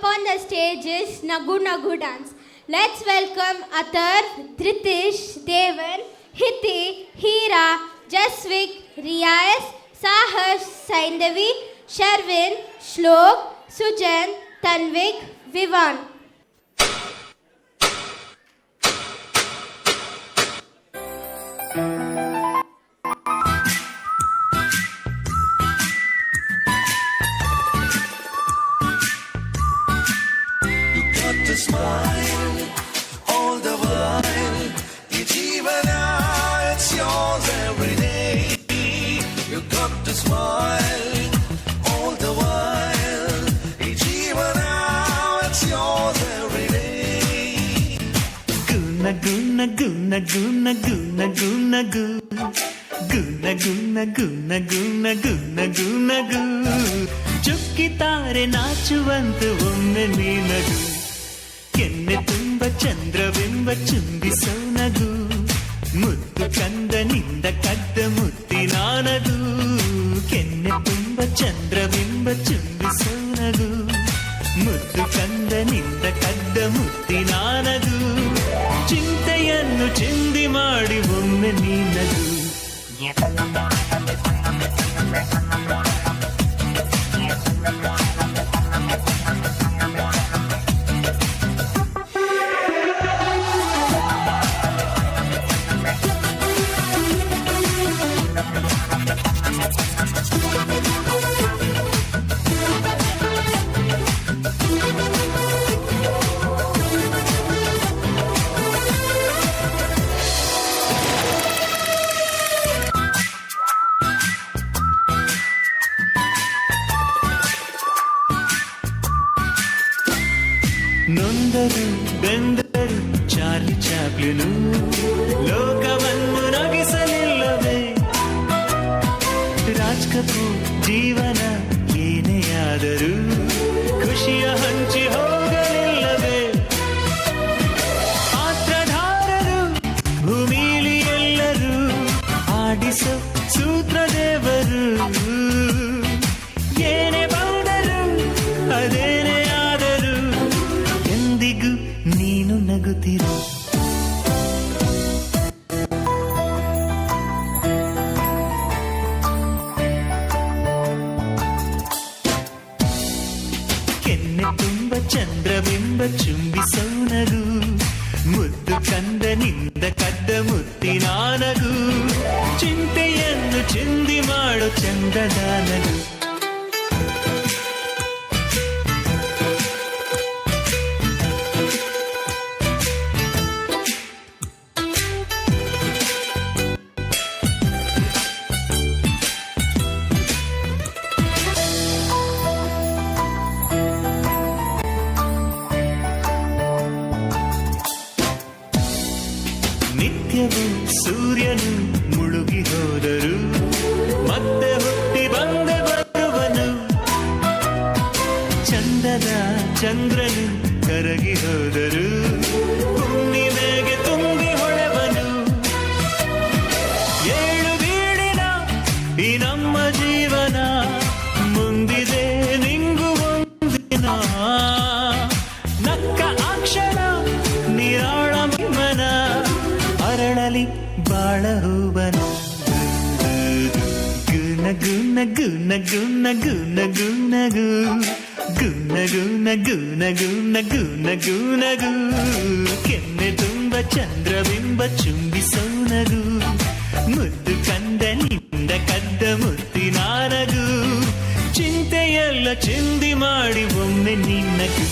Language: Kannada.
on the stage is Nagu Nagu Dance. Let's welcome Athar, Dhritish, Devan, Hiti, Hira, Jasvik, Riyas, Sahash, Saindavi, Sharvin, Shlok, Sujan, Tanvik, Vivan. Smile all the while. Jeevana, it's yours every day. You got to smile all the while. Jeevana, it's yours every day. Guna guna guna guna guna guna guna guna guna guna guna guna gu ಚುಕ್ಕಿ ತಾರೆ ನಾಚುವಂತೆ ಒಮ್ಮೆ ನೀನಗು ಕೆನ್ನೆ ತುಂಬ ಚಂದ್ರವೆಂಬ ಚುಂಬಿಸೋ ನಗು ಮುದ್ದು ಕಂದನಿಂದ ಕದ್ದ ಮುತ್ತಿನಾನದು ಕೆನ್ನೆ ತುಂಬ ಚಂದ್ರವೆಂಬ ಚುಂಬಿಸೋ ನಗು ಮುದ್ದು ಕಂದನಿಂದ ಕದ್ದ ಮುತ್ತಿನಾನದು ಚಿಂತೆಯನ್ನು ಚಿಂದಿ ಮಾಡಿ ಒಮ್ಮೆ ನೀನದು ನೊಂದರು ಬೆಂದರು ಚಾರ್ಲಿ ಚಾಪ್ಲಿನು ಲೋಕವನ್ನು ನಗಿಸಲಿಲ್ಲವೇ ರಾಜ್ ಕಪೂರ್ ಜೀವನ ಏನೇ ಆದರೂ ಖುಷಿಯ ಹಂಚಿ ಹೋಗಲಿಲ್ಲವೇ ಪಾತ್ರಧಾರರು ಭೂಮಿಲಿ ಎಲ್ಲರೂ ಆಡಿಸೋ ಸೂತ್ರದೇವರು ಏನೇ ಬಂದರು ಅದೇನೇ ಆದರೂ ಎಂದಿಗೂ ನೀನು ನಗುತ್ತಿರು ಕೆನ್ನೆ ತುಂಬ ಚಂದ್ರಬಿಂಬ ಚುಂಬಿಸೋ ನಗು ಮುದ್ದು ಕಂದನಿಂದ ಕದ್ದ ಮುತ್ತಿನಾನಗು ಚಿಂತೆಯನ್ನು ಚಿಂದಿ ಮಾಡೋ ಚಂದದ ನಗು ನಿತ್ಯವೂ ಸೂರ್ಯನು ಮುಳುಗಿ ಹೋದರು ಮತ್ತೆ ಹುಟ್ಟಿ ಬಂದೆ ಬರುವನು ಚಂದದ ಚಂದ್ರನು ಕರಗಿ ಹೋದರು ಹುಣ್ಣಿಮೆಗೆ ತುಂಬಿ ಹೊಳೆವನು ಏಳು ಬೀಳಿನ ಈ ನಮ್ಮ ಜೀವನ ಮುಂದಿದೆ ನಿಂಗು ಒಂದಿನ ನಕ್ಕ ಅಕ್ಷರ ನಿರಾಳ ಮನ ಅರಳಲಿ ಬಾಳ ಹೂವನ ಗುನ ಗುನ ಗುನ ಗುನ ಗುನ ಗುನ ಗು ಗುನ ಗುನ ಗುನ ಗುನ ಗುನ ಗುನ ಗು ಕೆನ್ನೆ ತುಂಬ ಚಂದ್ರಬಿಂಬ ಚುಂಬಿಸೋ ನಗು ಮುದ್ದು ಕಂದನಿಂದ ಕದ್ದ ಮುತ್ತಿನಾನಗು ಚಿಂತೆಯೆಲ್ಲ ಚಿಂದಿ ಮಾಡಿ ಒಮ್ಮೆ ನಿನ್ನಗು